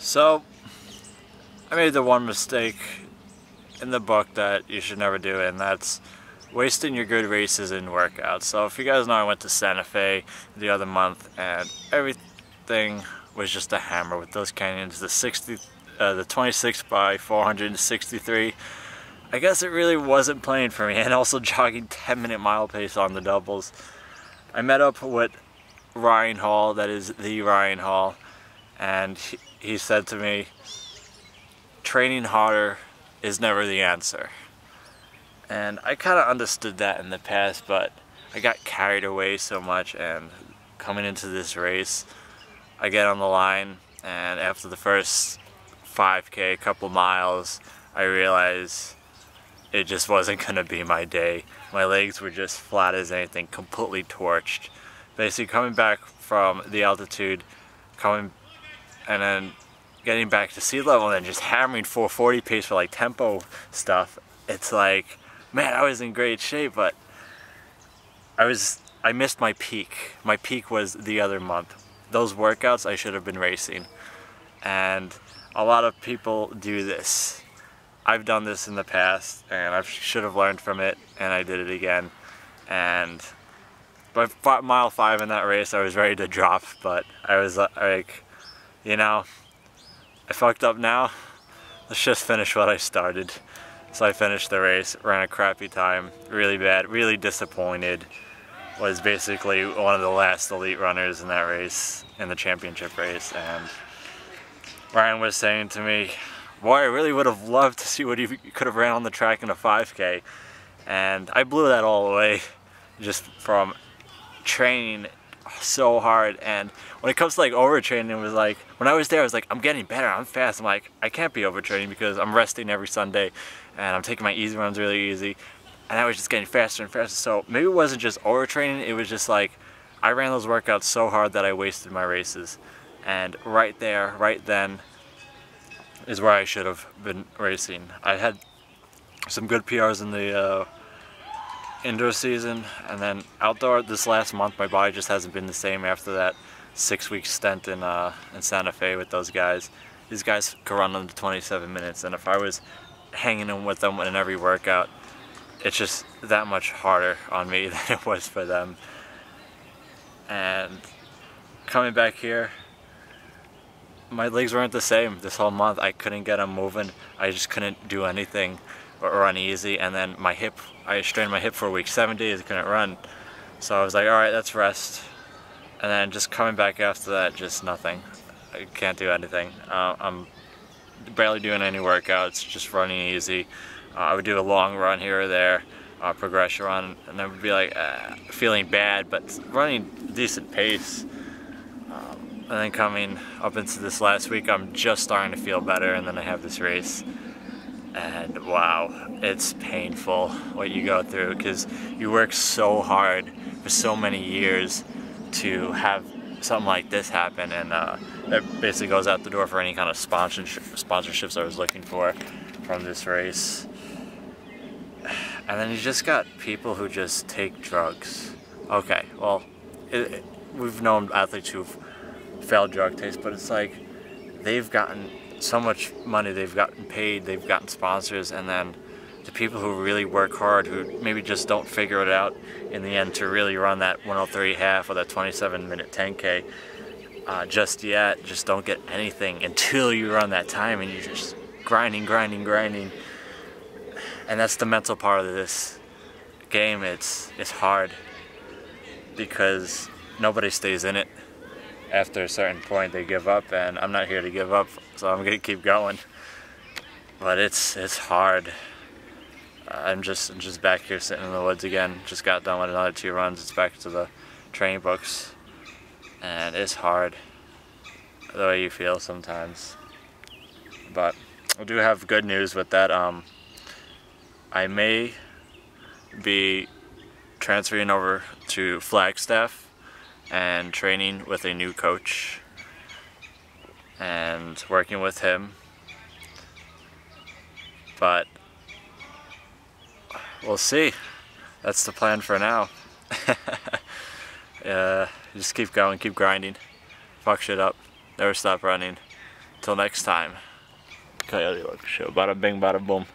So, I made the one mistake in the book that you should never do, and that's wasting your good races in workouts. So if you guys know, I went to Santa Fe the other month, and everything was just a hammer with those canyons. The 26 by 463. I guess it really wasn't playing for me, and also jogging 10-minute mile pace on the doubles. I met up with Ryan Hall, that is the Ryan Hall, and he said to me, training harder is never the answer. And I kind of understood that in the past, but I got carried away so much, and coming into this race, I get on the line, and after the first 5K, a couple miles, I realized it just wasn't gonna be my day. My legs were just flat as anything, completely torched. Basically coming back from the altitude, and then getting back to sea level and then just hammering 440 pace for like tempo stuff. It's like, man, I was in great shape, but I missed my peak. My peak was the other month. Those workouts, I should have been racing. And a lot of people do this. I've done this in the past, and I should have learned from it, and I did it again. And by mile 5 in that race, I was ready to drop, but I was like, you know, I fucked up now. Let's just finish what I started. So I finished the race, ran a crappy time, really bad, really disappointed. Was basically one of the last elite runners in that race, in the championship race, and Ryan was saying to me, boy, I really would have loved to see what you could have ran on the track in a 5K. And I blew that all away just from training so hard. And when it comes to like overtraining, it was like, when I was there, I was like, I'm getting better, I'm fast. I'm like, I can't be overtraining because I'm resting every Sunday and I'm taking my easy runs really easy. And I was just getting faster and faster. So maybe it wasn't just overtraining, it was just like, I ran those workouts so hard that I wasted my races. And right there, right then, is where I should have been racing. I had some good PRs in the indoor season, and then outdoor this last month my body just hasn't been the same after that 6-week stint in Santa Fe with those guys. These guys could run under 27 minutes, and if I was hanging in with them in every workout, it's just that much harder on me than it was for them. And coming back here, my legs weren't the same this whole month. I couldn't get them moving. I just couldn't do anything or run easy. And then my hip, I strained my hip for a week, 7 days, I couldn't run. So I was like, all right, let's rest. And then just coming back after that, just nothing. I can't do anything. I'm barely doing any workouts, just running easy. I would do a long run here or there, progression run, and I would be like feeling bad, but running decent pace. And then coming up into this last week, I'm just starting to feel better, and then I have this race. And wow, it's painful what you go through, because you work so hard for so many years to have something like this happen, and that basically goes out the door for any kind of sponsorships I was looking for from this race. And then you just got people who just take drugs. Okay, well, we've known athletes who've failed drug tests, but it's like they've gotten so much money, they've gotten paid, they've gotten sponsors, and then the people who really work hard, who maybe just don't figure it out in the end to really run that 103.5 or that 27-minute 10K just yet, just don't get anything until you run that time, and you're just grinding. And that's the mental part of this game. It's hard because nobody stays in it. After a certain point they give up, and I'm not here to give up, so I'm gonna keep going. But it's hard. I'm just back here sitting in the woods again. Just got done with another 2 runs. It's back to the training books, and it's hard the way you feel sometimes. But I do have good news with that. I may be transferring over to Flagstaff and training with a new coach and working with him, but we'll see. That's the plan for now. Just keep going, keep grinding, fuck shit up, never stop running. Till Until next time, Coyote Loco Show. Bada bing, bada boom.